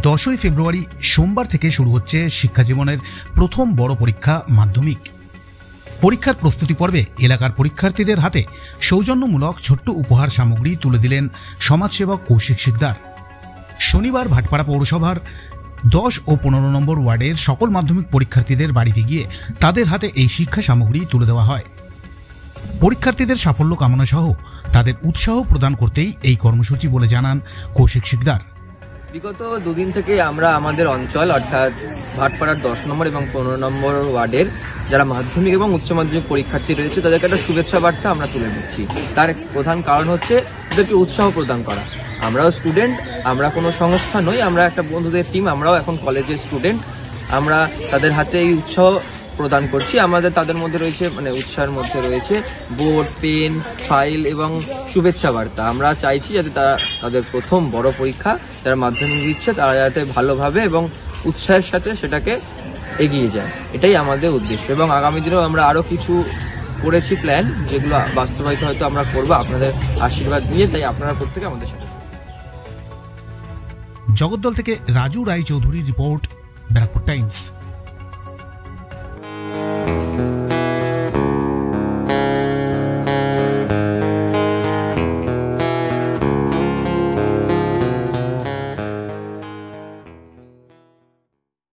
10ই ফেব্রুয়ারি সোমবার থেকে শুরু হচ্ছে শিক্ষা জীবনের প্রথম বড় পরীক্ষা মাধ্যমিক। পরীক্ষার প্রস্তুতি পর্বে এলাকার পরীক্ষার্থীদের হাতে সৌজন্যমূলক ছোট্ট উপহার সামগ্রী তুলে দিলেন সমাজসেবক কৌশিক শিকদার। শনিবার ভাটপাড়া পৌরসভার 10 ও 15 নম্বর ওয়ার্ডের সকল মাধ্যমিক পরীক্ষার্থীদের বাড়িতে গিয়ে তাদের হাতে এই শিক্ষা সামগ্রী তুলে দেওয়া হয়। পরীক্ষার্থীদের সাফল্য কামনা সহ তাদের উৎসাহ প্রদান করতেই এই কর্মসূচি বলে জানান কৌশিক শিকদার। বিগত দুদিন থেকে আমরা আমাদের অঞ্চল অর্থাৎ ভাটপাড়ার 10 নম্বর এবং 15 নম্বর ওয়ার্ডের যারা মাধ্যমিক এবং উচ্চ মাধ্যমিক পরীক্ষার্থী রয়েছে তাদেরকে একটা শুভেচ্ছা বার্তা আমরা তুলে দিচ্ছি। তার প্রধান কারণ হচ্ছে তাদেরকে উৎসাহ প্রদান করা। আমরাও স্টুডেন্ট, আমরা কোনো সংস্থা নই, আমরা একটা বন্ধুদের টিম, আমরাও এখন কলেজের স্টুডেন্ট। আমরা তাদের হাতে এই উৎসাহ প্রদান করছি। আমাদের তাদের মধ্যে রয়েছে উৎসাহের মধ্যে রয়েছে বোর্ড, পেন, ফাইল এবং শুভেচ্ছা বার্তা। আমরা চাইছি যাতে তাদের প্রথম বড় পরীক্ষা যারা মাধ্যমিক দিচ্ছে তারা যাতে ভালোভাবে এবং উৎসাহের সাথে সেটাকে এগিয়ে যায়, এটাই আমাদের উদ্দেশ্য। এবং আগামী দিনেও আমরা আরও কিছু করেছি প্ল্যান, যেগুলো বাস্তবায়িত হয়তো আমরা করবো আপনাদের আশীর্বাদ নিয়ে। তাই আপনারা প্রত্যেকে আমাদের সাথে। জগদ্দল থেকে রাজু রায় চৌধুরী রিপোর্ট, ব্যারাকপুর টাইমস।